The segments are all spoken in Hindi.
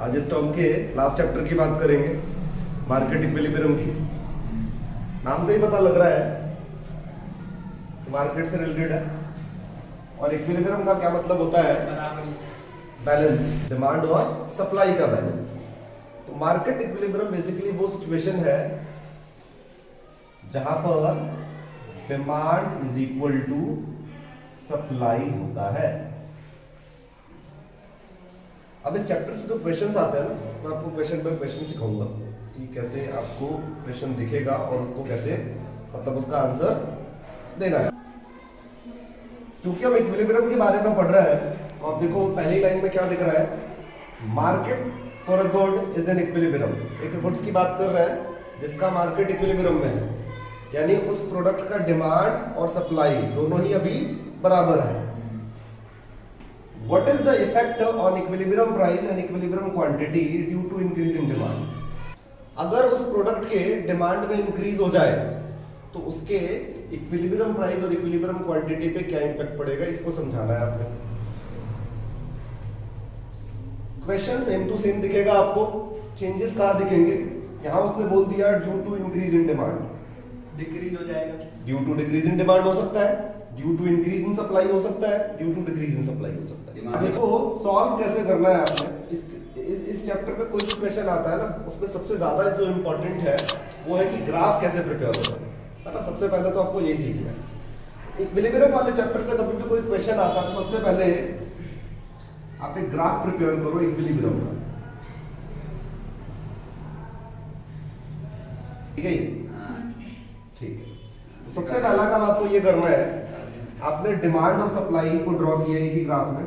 आज इस टर्म के लास्ट चैप्टर की बात करेंगे, मार्केट इक्विलिब्रियम की। नाम से ही पता लग रहा है कि मार्केट से रिलेटेड है। और इक्विलिब्रियम का क्या मतलब होता है? बैलेंस, डिमांड और सप्लाई का बैलेंस। तो मार्केट इक्विलिब्रियम बेसिकली वो सिचुएशन है जहां पर demand is equal to supply होता है। अब इस चैप्टर से जो क्वेश्चंस आते हैं ना, मैं आपको क्वेश्चन पे क्वेश्चन सिखाऊंगा कि कैसे आपको क्वेश्चन दिखेगा और उसको कैसे मतलब उसका आंसर देना है। क्योंकि हम इक्विलिब्रियम के बारे में पढ़ रहे हैं, तो आप देखो पहली लाइन में क्या दिख रहा है, market for a good is an equilibrium. एक गुड्स की बात कर रहे हैं जिसका मार्केट इक्विलिब्रियम में है, यानी उस प्रोडक्ट का डिमांड और सप्लाई दोनों ही अभी बराबर है। What is the effect on equilibrium price and equilibrium quantity due to increase in demand? अगर उस प्रोडक्ट के डिमांड में इंक्रीज हो जाए तो उसके इक्विलिब्रियम प्राइस और इक्विलिब्रियम क्वांटिटी पे क्या इंपैक्ट पड़ेगा, इसको समझाना है आपको। क्वेश्चन सेम टू सेम दिखेगा आपको, चेंजेस कहां दिखेंगे? यहां उसने बोल दिया due to increase in demand, decrease हो जाएगा। Due to decrease in demand हो सकता है, due to increase in supply हो सकता है, due to decrease in supply हो सकता है। अब इसको सॉल्व कैसे करना है आपने, इस चैप्टर में कोई भी क्वेश्चन आता है ना, उसमें सबसे ज्यादा जो इंपॉर्टेंट है वो है कि ग्राफ कैसे प्रिपेयर होता है ना। सबसे पहले तो आपको यही सीखना है। इक्विलिब्रियम वाले चैप्टर से कभी भी कोई क्वेश्चन आता है तो सबसे पहले आप एक ग्राफ प्रिपेयर करो इक्विलिब्रियम का, ठीक है? ठीक है, तो सबसे पहला काम आपको ये करना है, आपने डिमांड और सप्लाई को ड्रॉ किया है कि ग्राफ में,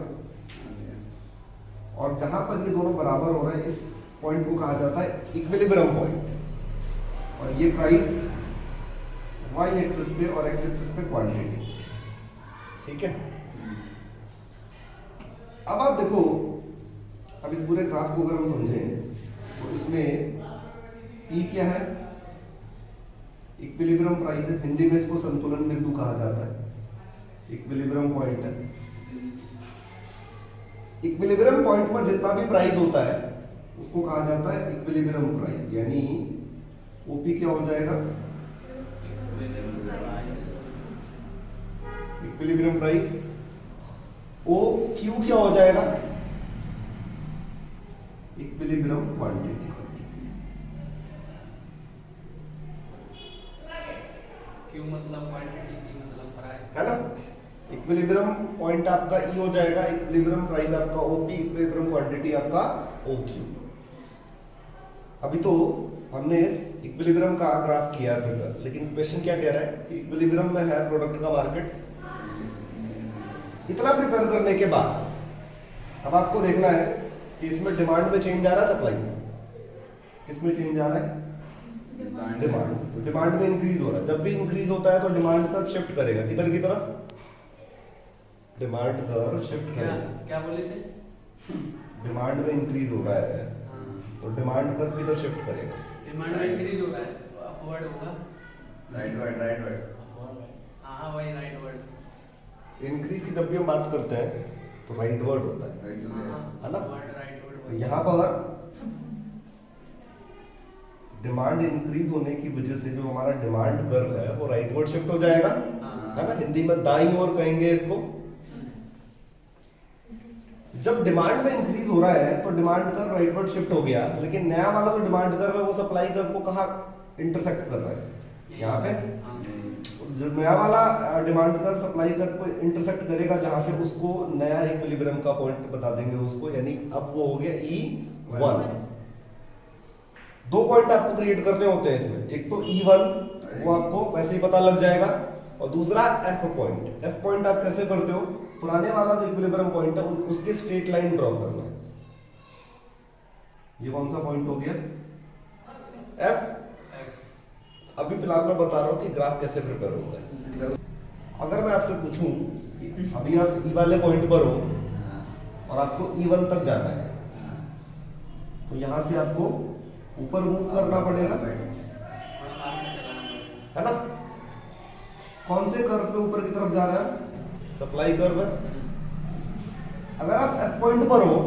और जहां पर ये दोनों बराबर हो रहे हैं इस पॉइंट को कहा जाता है इक्विलिब्रियम पॉइंट। और ये प्राइस y एक्सिस पे और x एक्सिस पे क्वांटिटी, ठीक है? अब आप देखो, अब इस पूरे ग्राफ को अगर हम समझें तो इसमें E क्या है? इक्विलिब्रियम प्राइस है, हिंदी में इसको संतुलन बिंदु कहा जाता है, इक्विलिब्रियम पॉइंट है। इक्विलिब्रियम पॉइंट पर जितना भी प्राइस होता है उसको कहा जाता है इक्विलिब्रियम प्राइस, यानी ओपी क्या हो जाएगा? Equilibrium price. ओ क्यू क्या हो जाएगा? Equilibrium quantity. क्यू मतलब क्वांटिटी, की मतलब प्राइस, है ना? इक्विलिब्रियम पॉइंट आपका ई हो जाएगा, इक्विलिब्रियम प्राइस आपका ओपी, इक्विलिब्रियम क्वांटिटी आपका ओक्यू। अभी तो हमने इस इक्विलिब्रियम का ग्राफ किया है, लेकिन क्वेश्चन क्या कह रहा है कि इक्विलिब्रियम में है प्रोडक्ट का मार्केट। इतना प्रिपेयर करने के बाद अब आपको देखना है कि इसमें डिमांड में चेंज आ रहा है, सप्लाई में किसमें चेंज आ रहा है? डिमांड। तो डिमांड में इंक्रीज हो रहा है, जब भी इंक्रीज होता है तो डिमांड कर्व शिफ्ट करेगा किधर की तरफ? डिमांड कर्व शिफ्ट करेगा। क्या बोले थे? डिमांड में इंक्रीज हो रहा है तो डिमांड कर्व किधर शिफ्ट करेगा? डिमांड में इंक्रीज हो रहा है, अपवर्ड होगा। Right word. हाँ वही राइट वर्ड। इंक्रीज की जब भी हम बात करते हैं तो राइट वर्ड होता है ना? Right word. तो यहाँ पर डिमांड इंक्रीज होने की वजह से जो हमारा डिमांड कर्व है वो राइट वर्ड शिफ्ट हो जाएगा, है ना? हिंदी में दाईं ओर कहेंगे इसको। जब डिमांड में इंक्रीज हो रहा है तो demand curve right word shift हो गया, लेकिन नया वाला जो डिमांड कर्व है वो सप्लाई कर्व को कहाँ इंटरसेक्ट कर रहा है? यहाँ पे। जो नया वाला डिमांड कर्व सप्लाई कर्व को इंटरसेक्ट करेगा, जहां पे उसको नया इक्विलिब्रियम का पॉइंट बता देंगे उसको, यानी अब वो हो गया E1। दो पॉइंट आपको क्रिएट करने होते हैं इसमें, एक तो E1 वो आपको वैसे ही पता लग जाएगा, और दूसरा F पॉइंट। F पॉइंट आप कैसे करते हो? पुराने वाला जो इक्विलिब्रियम पॉइंट है उसके स्ट्रेट लाइन ड्रॉ करना है। ये कौन सा पॉइंट हो गया? F। अभी फिलहाल मैं बता रहा हूं कि ग्राफ कैसे प्रिपेयर होता है। अगर मैं आपसे पूछूं अभी आप E वाले पॉइंट पर हो और आपको E1 तक जाना है, तो यहां से आपको ऊपर मूव करना पड़ेगा, है ना? कौन से कर्व पे ऊपर की तरफ जा रहा है? सप्लाई कर्व है। अगर आप F पॉइंट पर हो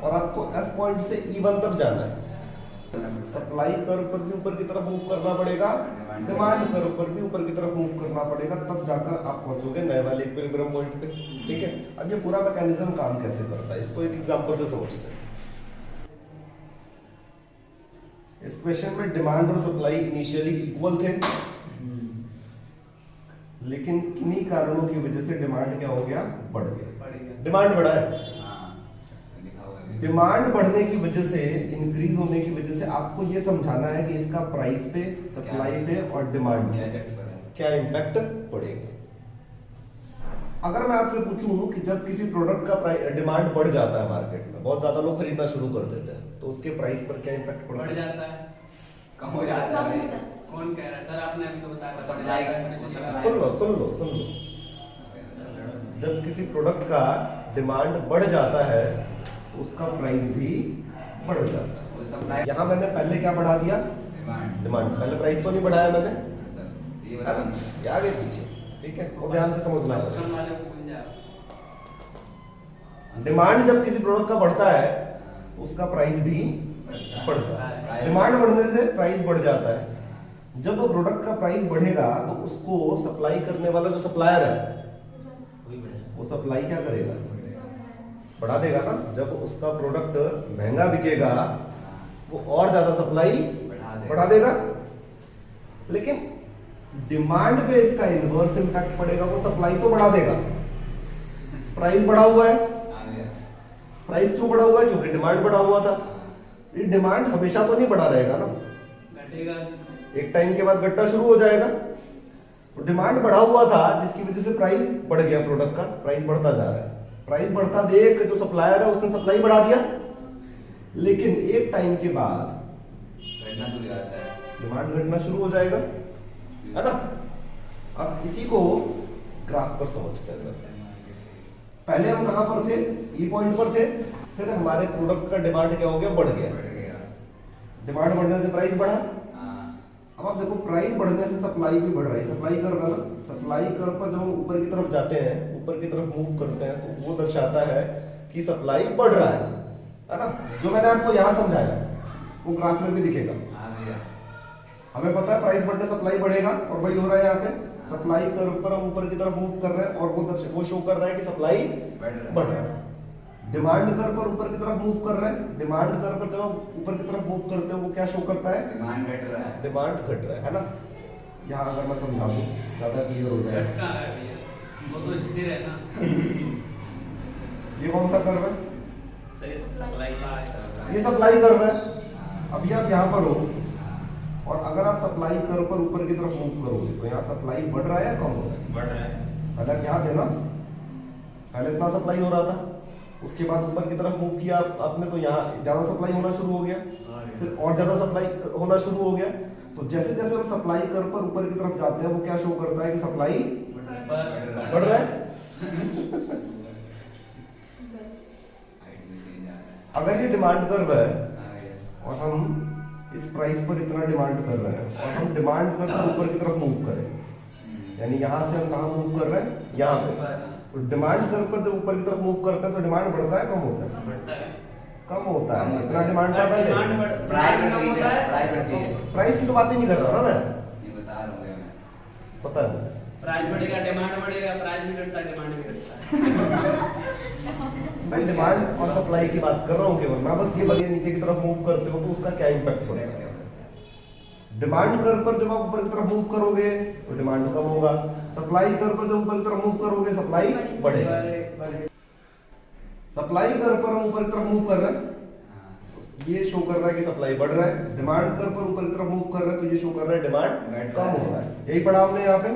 और आपको F पॉइंट से E1 तक जाना है, सप्लाई कर्व पर भी ऊपर की तरफ मूव करना पड़ेगा, डिमांड कर्व पर भी ऊपर की तरफ मूव करना पड़ेगा, तब जाकर आप पहुंचोगे नए वाले इक्विलिब्रियम पॉइंट पे। ठीक है, अब ये पूरा मैकेनिज्म काम कैसे करता है इसको एक एग्जांपल से समझते हैं। इस क्वेश्चन में डिमांड और सप्लाई इनिशियली इक्वल थे, लेकिन किन्हीं कारणों की वजह से डिमांड क्या हो गया, बढ़ गया। डिमांड बढ़ा है, डिमांड बढ़ने की वजह से, इंक्रीज होने की वजह से आपको ये समझाना है कि इसका प्राइस पे, सप्लाई पे और डिमांड क्या इम्पैक्ट पड़ेगा। अगर मैं आपसे पूछूं कि जब किसी प्रोडक्ट का डिमांड बढ़ जाता है मार्केट में, बहुत ज्यादा लोग खरीदना शुरू कर देते हैं, तो उसके प्राइस पर क्या इम्पैक्ट पड़ता है? बढ़ जाता है, कम हो जाता है। कौन कह रहा है सर? आपने अभी तो बताया सप्लाई सुन लो। जब किसी प्रोडक्ट का डिमांड बढ़ जाता है तो उसका प्राइस भी बढ़ जाता है। यहाँ मैंने पहले क्या बढ़ा दिया, डिमांड। पहले प्राइस तो नहीं बढ़ाया मैंने, है ना, ये आगे पीछे। ठीक है, वो ध्यान से समझना पड़ेगा। डिमांड जब किसी प्रोडक्ट का बढ़ता है तो उसका प्राइस भी बढ़ जाता है। डिमांड बढ़ने से प्राइस बढ़ जाता है। जब वो प्रोडक्ट का प्राइस बढ़ेगा तो उसको सप्लाई करने वाला जो सप्लायर है वो सप्लाई क्या करेगा, बढ़ा देगा ना। जब उसका प्रोडक्ट महंगा बिकेगा वो और ज्यादा सप्लाई बढ़ा देगा। लेकिन डिमांड पे इसका इनवर्स इंपैक्ट पड़ेगा, वो सप्लाई तो बढ़ा देगा, प्राइस बढ़ा हुआ है। प्राइस क्यों बढ़ा हुआ है? क्योंकि डिमांड बढ़ा हुआ था। ये डिमांड हमेशा तो नहीं बढ़ा रहेगा ना, घटेगा, एक टाइम के बाद घटना शुरू हो जाएगा। तो डिमांड बढ़ा हुआ था जिसकी वजह से प्राइस बढ़ गया, प्रोडक्ट का प्राइस बढ़ता जा रहा है। प्राइस बढ़ता देख जो सप्लायर है उसने सप्लाई बढ़ा दिया, लेकिन एक टाइम के बाद घटना शुरू हो जाता है, डिमांड घटना शुरू हो जाएगा, है ना। अब इसी को ग्राफ पर समझते हैं। पहले हम कहां पर थे, ई पॉइंट पर थे, फिर हमारे प्रोडक्ट का डिमांड क्या हो गया, बढ़ गया। डिमांड बढ़ने से प्राइस बढ़ा। अब आप देखो प्राइस बढ़ने से सप्लाई भी बढ़ रही है। सप्लाई कर्व है ना, सप्लाई कर्व पर जब हम ऊपर की तरफ जाते हैं, ऊपर की तरफ मूव करते हैं, तो वो दर्शाता है कि सप्लाई बढ़ रहा है ना। जो मैंने आपको यहाँ समझाया वो ग्राफ में भी दिखेगा। हमें पता है प्राइस बढ़ने सप्लाई बढ़ेगा, और वही हो रहा है यहाँ पे। सप्लाई कर्व पर हम ऊपर की तरफ मूव कर रहे हैं और वो शो कर रहा है कि सप्लाई बढ़ रहा है। डिमांड कर्व पर ऊपर की तरफ मूव कर रहे हैं, डिमांड कर्व पर जब हम ऊपर की तरफ मूव करते हैं वो क्या शो करता है, डिमांड घट रहा है, डिमांड घट रहा है ना। यहाँ अगर मैं समझा दूं ज्यादा क्लियर हो जाए। घटना है भैया, वो तो स्थिर है ना। ये कौन सा कर्व है, सही सप्लाई का है। ये सप्लाई कर्व है। अभी आप यहाँ पर हो और अगर आप सप्लाई कर्व पर ऊपर की तरफ मूव करोगे तो यहाँ सप्लाई बढ़ रहा है या कम हो रहा है? बढ़ रहा है। पहले आप यहाँ थे ना, पहले इतना सप्लाई हो रहा था, उसके बाद ऊपर की तरफ मूव किया आपने तो यहाँ ज्यादा सप्लाई होना शुरू हो गया, फिर और ज्यादा सप्लाई होना शुरू हो गया। तो जैसे जैसे हम सप्लाई कर्व पर ऊपर की तरफ जाते हैं वो क्या शो करता है कि सप्लाई बढ़ रहा है। अगर ये डिमांड कर्व है और हम इस प्राइस पर इतना डिमांड कर रहे हैं और हम डिमांड कर्व पर ऊपर की तरफ मूव करें, यानी यहाँ से हम कहाँ मूव कर रहे हैं, यहाँ पे, तो डिमांड कर्व पर जब ऊपर की तरफ मूव करते हैं तो डिमांड बढ़ता है कम होता है? बढ़ता है, कम होता है। इतना डिमांड था पहले, प्राइस की तो बात ही नहीं कर रहा ना मैं, ये बता रहा हूँ मैं, पता है मुझे। प्राइस बढ़ेगा, डिमांड बढ़ेगा, प्राइस भी घटता है, डिमांड भी घटता मैं डिमांड और सप्लाई की बात कर रहा हूँ केवल। मैं बस ये बताइए नीचे की तरफ मूव करते हो तो उसका क्या इम्पैक्ट पड़ेगा। डिमांड कर्व पर जब आप ऊपर की तरफ मूव करोगे तो डिमांड कम होगा, सप्लाई कर्व पर जब ऊपर की तरफ मूव करोगे सप्लाई बढ़ेगा। सप्लाई कर्व पर हम ऊपर की तरफ मूव कर रहे हैं, ये शो कर रहा है कि सप्लाई बढ़ रहा है। डिमांड कर्व पर ऊपर की तरफ मूव कर रहे हैं तो ये शो कर रहा है डिमांड कम हो रहा है। यही पढ़ा हमने यहाँ पे।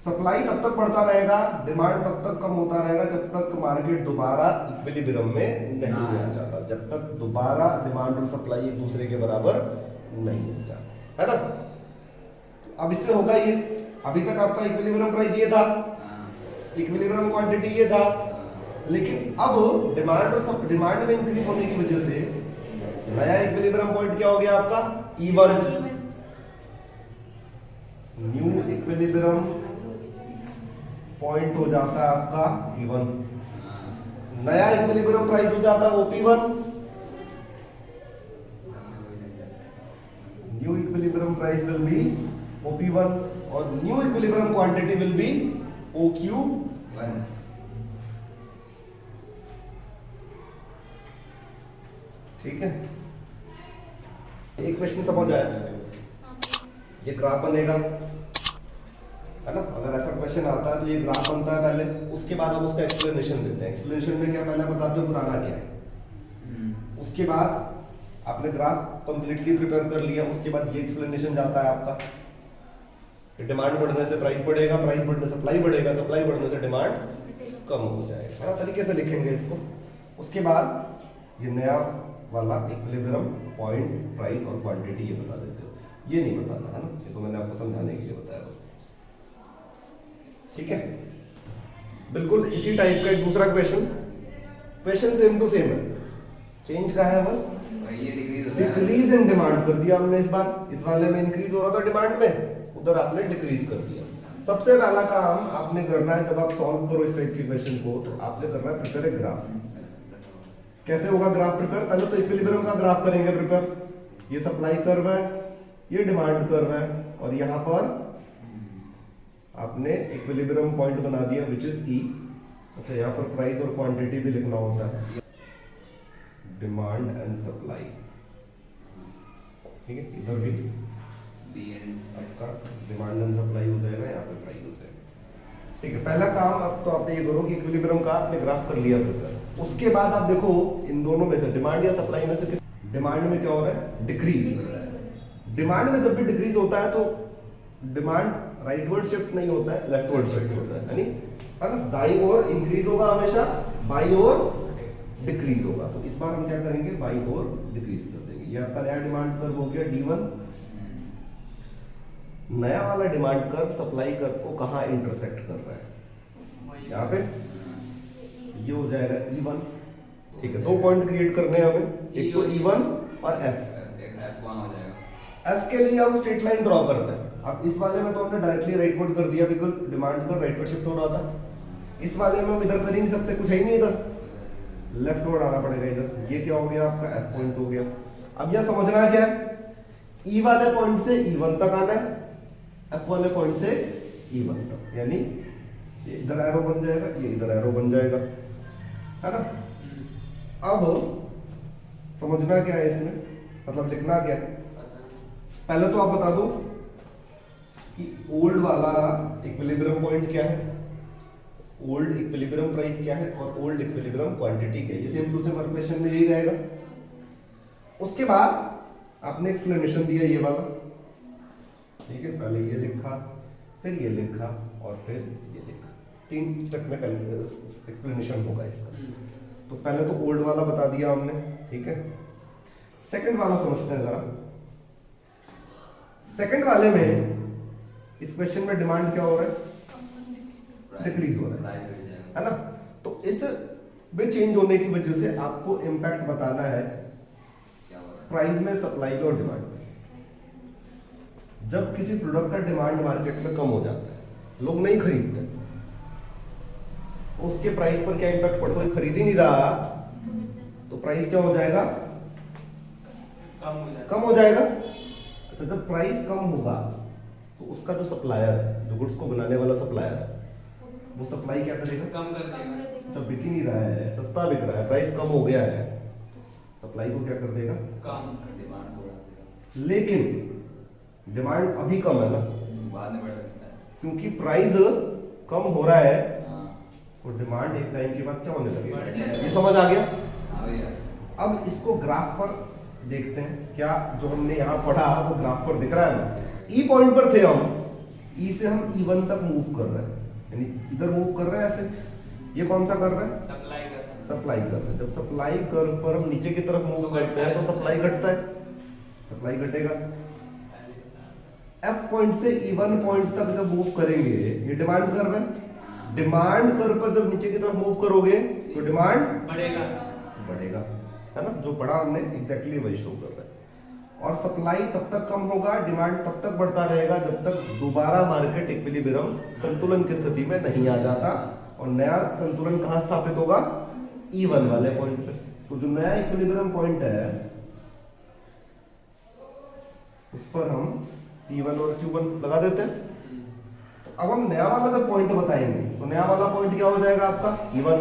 सप्लाई तब तक बढ़ता रहेगा, डिमांड तब तक कम होता रहेगा जब तक मार्केट दोबारा इक्विलिब्रियम में नहीं आ जाता, जब तक दोबारा डिमांड और सप्लाई एक दूसरे के बराबर नहीं हो जाता, है ना। अब इससे होगा ये, अभी तक आपका इक्विलिब्रियम प्राइस ये था, इक्विलिब्रियम क्वांटिटी ये था, लेकिन अब डिमांड और डिमांड में इंक्रीज होने की वजह से नया इक्विलिब्रियम पॉइंट क्या हो गया आपका, E1। न्यू इक्विलिब्रियम पॉइंट हो जाता है आपका E1। नया इक्विलिब्रियम प्राइस हो जाता है OP1, new equilibrium price will be OP1 और new equilibrium quantity will be OQ1। ठीक है, एक क्वेश्चन समझ आया? ये ग्राफ बनेगा, है ना? अगर ऐसा क्वेश्चन आता है तो ये ग्राफ बनता है पहले, उसके बाद हम उसका एक्सप्लेनेशन देते हैं। एक्सप्लेनेशन में क्या पहले बताते हो पुराना क्या है, उसके बाद आपने ग्राफ कंप्लीटली प्रिपेयर कर लिया, उसके बाद ये एक्सप्लेनेशन जाता है आपका। डिमांड बढ़ने से प्राइस बढ़ेगा, प्राइस बढ़ने से सप्लाई बढ़ेगा, सप्लाई बढ़ने से डिमांड कम हो जाएगा, है ना? तरीके से लिखेंगे इसको। उसके बाद ये नया वाला इक्विलिब्रियम पॉइंट, प्राइस और क्वांटिटी ये बता देते हो, ये नहीं बताना, है ना? ये तो मैंने आपको समझाने के लिए बताया बस। ठीक है, बिल्कुल इसी टाइप का एक दूसरा question, question same to same है, चेंज का है बस, डिक्रीज इन डिमांड कर दिया हमने इस बार। इस वाले में इंक्रीज हो रहा था डिमांड में, उधर आपने डिक्रीज कर दिया। सबसे पहला काम आपने करना है, जब आप सॉल्व करो इस टाइप के क्वेश्चन को, तो आपने करना है प्रिपेयर ए ग्राफ। कैसे होगा ग्राफ प्रिपेयर? पहले तो इक्विलिब्रियम का ग्राफ करेंगे प्रिपेयर। ये सप्लाई कर्व है, ये डिमांड कर्व है, और यहां पर आपने इक्विलिब्रियम पॉइंट बना दिया विच इज ई। अच्छा, यहाँ पर प्राइस और क्वांटिटी भी लिखना होता है, डिमांड एंड सप्लाई। ठीक है, इधर भी आपका डिमांड एंड सप्लाई हो जाएगा, यहाँ पे प्राइस हो जाएगा। ठीक है, पहला काम अब तो आपने ये करो कि इक्विलिब्रियम का आपने ग्राफ कर लिया प्रिपेयर। उसके बाद आप देखो इन दोनों में से, डिमांड या सप्लाई में से किस, डिमांड में क्या हो रहा है? डिक्रीज। डिमांड में जब भी डिक्रीज होता है तो डिमांड राइटवर्ड शिफ्ट नहीं होता है, लेफ्टवर्ड शिफ्ट होता है, यानी है ना? दाईं ओर इंक्रीज होगा हमेशा, बाईं ओर डिक्रीज होगा। तो इस बार हम क्या करेंगे? बाईं ओर डिक्रीज कर देंगे। ये आपका नया डिमांड कर्व हो गया D1। नया वाला डिमांड कर्व सप्लाई कर्व को कहां इंटरसेक्ट कर रहा है? यहाँ पे ये हो जाएगा E1। ठीक है, दो पॉइंट क्रिएट करने हैं हमें, एक तो E1 और F। F के लिए हम स्ट्रेट लाइन ड्रॉ करते हैं। अब इस वाले में तो हमने डायरेक्टली राइटवर्ड कर दिया, बिकॉज डिमांड का राइटवर्ड शिफ्ट हो रहा था। इस वाले में हम इधर कर ही नहीं सकते, कुछ है ही नहीं इधर, लेफ्टवर्ड आना पड़ेगा इधर। ये क्या हो गया आपका? F पॉइंट हो गया। अब यह समझना क्या है, E वाले पॉइंट से E1 तक आना है, F वाले पॉइंट से E1 तक, यानी ये इधर एरो बन जाएगा, ये इधर एरो बन जाएगा, है ना? अब समझना क्या है इसमें, मतलब लिखना क्या है? पहले तो आप बता दो कि ओल्ड वाला इक्विलिब्रियम पॉइंट क्या है, ओल्ड इक्विलिब्रियम प्राइस क्या है, और ओल्ड इक्विलिब्रियम क्वांटिटी क्या है। ये सेम टू सेम क्वेश्चन में यही रहेगा। उसके बाद आपने एक्सप्लेनेशन दिया ये वाला, ठीक है? पहले ये लिखा, फिर ये लिखा, और फिर ये लिखा। 3 स्टेप में एक्सप्लेनेशन होगा इसका। तो पहले तो ओल्ड वाला बता दिया हमने, ठीक है? सेकंड वाला समझते हैं जरा। सेकंड वाले में इस क्वेश्चन में डिमांड क्या हो रहा है? डिक्रीज हो रहा है ना? तो इस में चेंज होने की वजह से आपको इंपैक्ट बताना है प्राइस में, सप्लाई में और डिमांड में। जब किसी प्रोडक्ट का डिमांड मार्केट में कम हो जाता है, लोग नहीं खरीदते, उसके प्राइस पर क्या इंपैक्ट पड़ता है? कोई खरीद ही नहीं रहा तो प्राइस क्या हो जाएगा? कम हो जाएगा। अच्छा, जब प्राइस कम होगा तो उसका जो सप्लायर है, जो गुड्स को बनाने वाला सप्लायर है, वो सप्लाई क्या करेगा? कम कर देगा। जब बिक ही नहीं रहा है, सस्ता बिक रहा है, प्राइस कम हो गया है, सप्लाई को क्या कर देगा? कम। लेकिन डिमांड अभी कम है ना, बाद में बढ़ सकता है, क्योंकि प्राइस कम हो रहा है, तो डिमांड एक टाइम के बाद क्या होने लगेगा? ये समझ आ गया? अब इसको ग्राफ पर देखते हैं, क्या जो हमने यहाँ पढ़ा वो ग्राफ पर दिख रहा है ना? ई पॉइंट पर थे हम, ई से हम E1 तक मूव कर रहे हैं, यानी इधर मूव कर रहे हैं ऐसे। ये कौन सा कर रहा है? सप्लाई कर। सप्लाई कर रहे हैं। जब सप्लाई कर्व पर हम नीचे की तरफ मूव करते हैं तो सप्लाई घटता है, सप्लाई घटेगा। F पॉइंट से E1 पॉइंट तक जब मूव करेंगे, ये डिमांड कर्व है, डिमांड कर्व पर जब नीचे की तरफ मूव करोगे तो डिमांड बढ़ेगा, है ना? जो पढ़ा हमने एग्जैक्टली वही शो कर रहा है। और सप्लाई तब तक कम होगा, डिमांड तब तक बढ़ता रहेगा जब तक दोबारा मार्केट इक्विलिब्रियम संतुलन की स्थिति में नहीं आ जाता। और नया संतुलन कहां स्थापित होगा? E1 वाले पॉइंट पे। तो जो नया इक्विलिब्रियम पॉइंट है उस पर हम T1 और Q1 लगा देते हैं। तो अब हम नया वाला जब पॉइंट बताएंगे तो नया वाला पॉइंट क्या हो जाएगा आपका E1,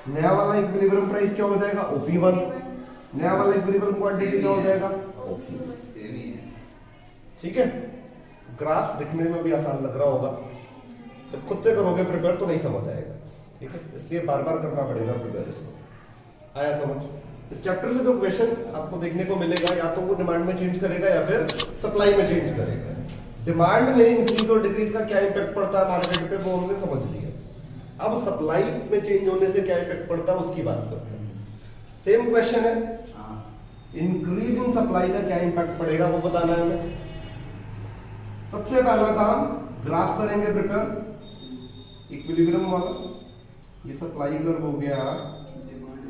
नया वाला इक्विलिब्रियम प्राइस क्या हो जाएगा OP1, नया वाला इक्विलिब्रियम क्वांटिटी क्या हो जाएगा OQ। सेम ही है। ठीक है, ग्राफ दिखने में भी आसान लग रहा होगा, जब खुद से करोगे प्रिपेयर तो नहीं समझ आएगा। ठीक है, इसलिए बार बार करना पड़ेगा प्रिपेयर इसको। आया समझ? इस चैप्टर से जो क्वेश्चन आपको देखने को मिलेगा या तो वो डिमांड में चेंज करेगा या फिर सप्लाई में चेंज करेगा। डिमांड में इंक्रीज और डिक्रीज का क्या इफेक्ट पड़ता है मार्केट पे वो हमने समझ लिया। अब सप्लाई में चेंज होने से क्या इफेक्ट पड़ता है उसकी बात करते हैं। सेम क्वेश्चन है, इंक्रीज इन सप्लाई का क्या इंपैक्ट पड़ेगा वो बताना है हमें। सबसे पहला काम ग्राफ करेंगे प्रिपेयर इक्विलिब्रियम वाला। ये सप्लाई कर्व हो गया,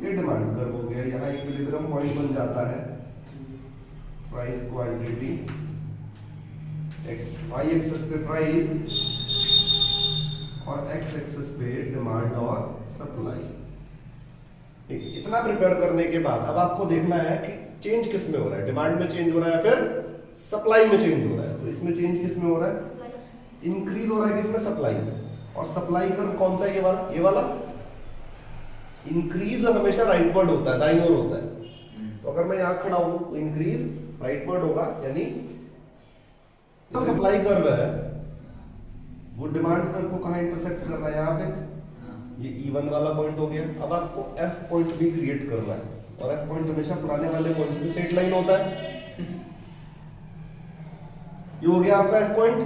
ये डिमांड कर्व हो गया। यहाँ इक्विलिब्रियम पॉइंट बन जाता है प्राइस क्वांटिटी, y एक्सिस पे प्राइस और x एक्सिस पे डिमांड और सप्लाई। इतना प्रिपेयर करने के बाद अब आपको देखना है कि चेंज किस में हो रहा है, डिमांड में चेंज हो रहा है फिर सप्लाई में चेंज हो रहा है। तो इसमें चेंज किस में हो रहा है, इंक्रीज हो रहा है किसमें, सप्लाई में। और सप्लाई कर्व कौन सा है, ये वाला। इंक्रीज हमेशा राइटवर्ड होता है, दाईं ओर होता है। तो अगर मैं यहां खड़ा हूं तो इंक्रीज राइटवर्ड होगा, यानी तो सप्लाई कर्व है वो डिमांड कर्व को कहां इंटरसेक्ट कर रहा है, यहाँ पे। ये E1 वाला पॉइंट हो गया। अब आपको F पॉइंट भी क्रिएट करना है, और F पॉइंट हमेशा पुराने वाले पॉइंट से स्ट्रेट लाइन होता है। ये हो गया आपका F पॉइंट।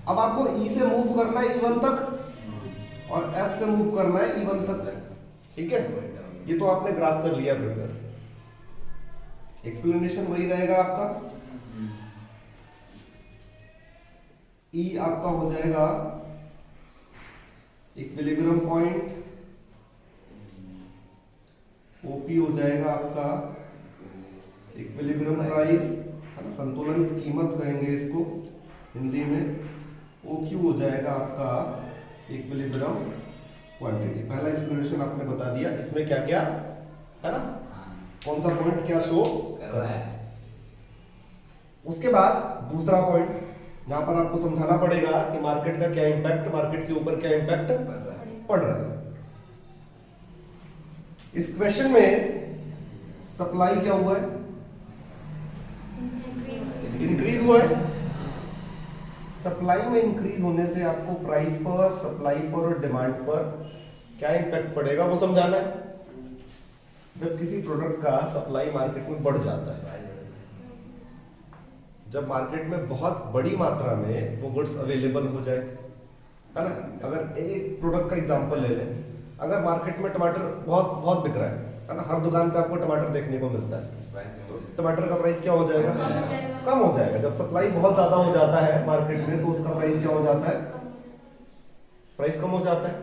अब आपको E से मूव करना है E1 तक और F से मूव करना है E1 तक। ठीक है, ये तो आपने ग्राफ कर लिया प्रिपेयर। एक्सप्लेनेशन वही रहेगा आपका। E आपका हो जाएगा इक्विलिब्रियम पॉइंट, OP हो जाएगा आपका इक्विलिब्रियम प्राइस, संतुलन कीमत कहेंगे इसको हिंदी में। OQ हो जाएगा आपका इक्विलिब्रियम क्वांटिटी। पहला एक्सप्लेनेशन आपने बता दिया, इसमें क्या क्या है ना, कौन सा पॉइंट क्या शो कर रहा है। उसके बाद दूसरा पॉइंट यहां पर आपको समझाना पड़ेगा कि मार्केट का क्या इंपैक्ट, मार्केट के ऊपर क्या इंपैक्ट पड़ रहा है। इस क्वेश्चन में सप्लाई क्या हुआ है, इंक्रीज हुआ है। सप्लाई में इंक्रीज होने से आपको प्राइस पर, सप्लाई पर और डिमांड पर क्या इंपैक्ट पड़ेगा वो समझाना है। जब किसी प्रोडक्ट का सप्लाई मार्केट में बढ़ जाता है, जब मार्केट में बहुत बड़ी मात्रा में वो गुड्स अवेलेबल हो जाए, है ना। अगर एक प्रोडक्ट का एग्जांपल ले लें, अगर मार्केट में टमाटर बहुत बहुत बिक रहा है ना, हर दुकान पे आपको टमाटर देखने को मिलता है, तो टमाटर का प्राइस क्या हो जाएगा, कम हो जाएगा। जब सप्लाई बहुत ज्यादा हो जाता है मार्केट में तो उसका प्राइस क्या हो जाता है, प्राइस कम हो जाता है।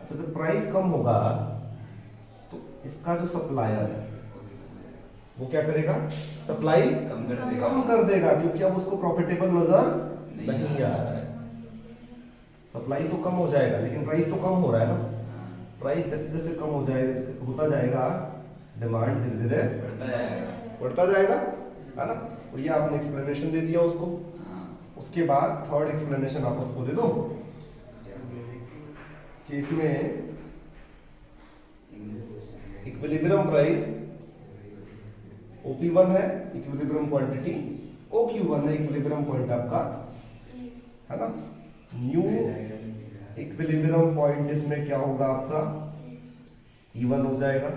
अच्छा, जब प्राइस कम होगा तो इसका जो सप्लायर है वो क्या करेगा, सप्लाई कम कर देगा, क्योंकि अब उसको प्रॉफिटेबल नजर नहीं आ रहा है। सप्लाई तो कम हो जाएगा लेकिन प्राइस तो कम हो रहा है ना। प्राइस जैसे जैसे कम हो जाएगा, होता जाएगा, डिमांड धीरे धीरे बढ़ता जाएगा, है ना। और ये आपने एक्सप्लेनेशन दे दिया उसको। उसके बाद थर्ड एक्सप्लेनेशन आप उसको दे दो कि इसमें इक्विलिब्रियम प्राइस OP1 है, इक्विलिब्रियम क्वांटिटी OQ1 है, इक्विलिब्रियम पॉइंट आपका, है ना। न्यू इक्विलिब्रियम पॉइंट इसमें क्या होगा आपका, E1 हो जाएगा।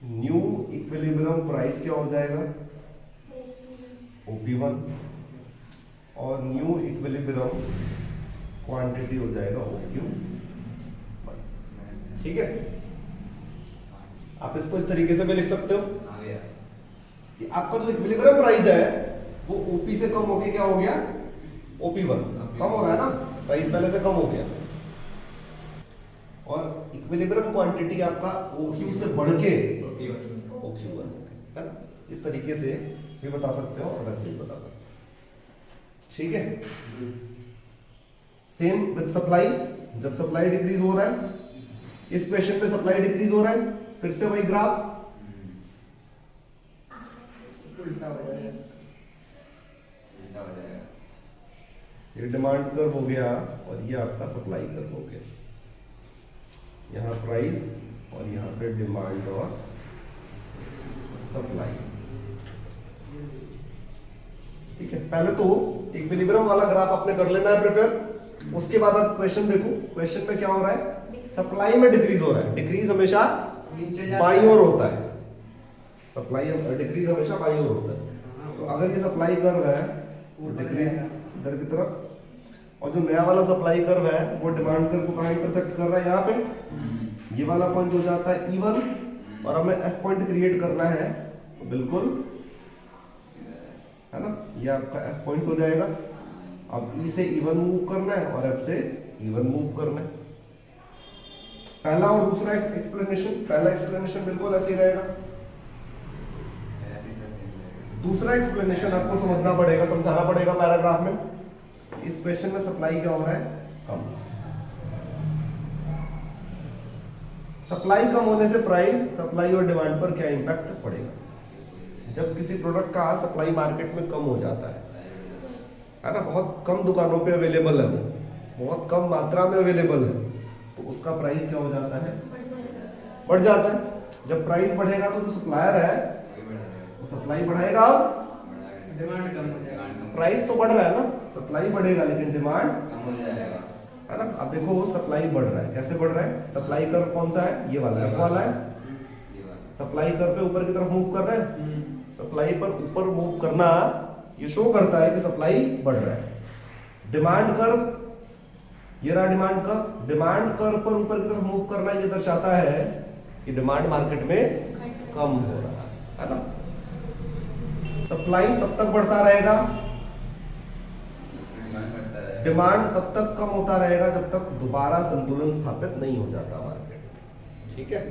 न्यू इक्विलिब्रियम प्राइस क्या हो जाएगा, OP1। और न्यू इक्विलिब्रियम क्वांटिटी हो जाएगा OQ1। ठीक है, आप इसको इस तरीके से भी लिख सकते हो कि आपका जो इक्विलिब्रियम प्राइस है वो OP से कम होके क्या हो गया, OP1 कम हो रहा है ना, प्राइस पहले से कम हो गया। और इक्विलिब्रियम क्वांटिटी आपका OQ से बढ़ के OQ1 है ना। इस तरीके से भी बता सकते हो और वैसे भी बता सकते हो। ठीक है, सेम विद सप्लाई। जब सप्लाई डिक्रीज हो रहा है इस पेशेंट में सप्लाई डिक्रीज हो रहा है, फिर से वही ग्राफ उल्टा हो जाएगा इसका। उल्टा हो जाएगा। ये डिमांड कर्व हो गया और ये आपका सप्लाई कर्व हो गया। यहाँ प्राइस और यहाँ पे डिमांड और सप्लाई। ठीक है, पहले तो इक्विलिब्रियम वाला ग्राफ आपने कर लेना है प्रिपेयर। उसके बाद आप क्वेश्चन देखो, क्वेश्चन में क्या हो रहा है, सप्लाई में डिक्रीज हो रहा है। डिक्रीज हमेशा नीचे जा बाईं ओर होता है, सप्लाई डिक्रीज हमेशा बाईं ओर होता है। तो अगर ये सप्लाई कर्व है वो डिक्रीज इधर की तरफ, और जो नया वाला सप्लाई कर्व है वो डिमांड कर्व को कहाँ इंटरसेक्ट कर रहा है, यहाँ पे। ये वाला पॉइंट हो जाता है E1 और हमें F पॉइंट क्रिएट करना है, तो बिल्कुल है ना, ये आपका F पॉइंट हो जाएगा। अब E से E1 मूव करना है और F से E1 मूव करना है। पहला और दूसरा एक्सप्लेनेशन, पहला एक्सप्लेनेशन बिल्कुल ऐसे ही रहेगा, दूसरा एक्सप्लेनेशन आपको समझना पड़ेगा, समझाना पड़ेगा पैराग्राफ में। इस क्वेश्चन में सप्लाई क्या हो रहा है, कम। सप्लाई कम होने से प्राइस, सप्लाई और डिमांड पर क्या इंपैक्ट पड़ेगा। जब किसी प्रोडक्ट का सप्लाई मार्केट में कम हो जाता है ना, बहुत कम दुकानों पे अवेलेबल है, वो बहुत कम मात्रा में अवेलेबल है, तो उसका प्राइस क्या हो जाता है, बढ़ जाता है। जब प्राइस बढ़ेगा तो जो सप्लायर है वो सप्लाई बढ़ाएगा, डिमांड कम हो जाएगा। प्राइस तो बढ़ रहा है ना, सप्लाई बढ़ेगा लेकिन डिमांड कम हो जाएगा, है ना। अब देखो सप्लाई बढ़ रहा है, कैसे बढ़ रहा है, सप्लाई कर्व कौन सा है, ये वाला F वाला है। ये बात। सप्लाई कर्व पे ऊपर की तरफ मूव कर रहा है, सप्लाई पर ऊपर मूव करना ये शो करता है कि सप्लाई बढ़ रहा है। डिमांड कर्व, ये रहा डिमांड कर्व, डिमांड कर्व पर ऊपर की तरफ मूव करना ये दर्शाता है कि डिमांड मार्केट में कम हो रहा है ना। सप्लाई तब तक बढ़ता रहेगा, डिमांड बढ़ता है। डिमांड तब तक कम होता रहेगा जब तक दोबारा संतुलन स्थापित नहीं हो जाता मार्केट में। ठीक है।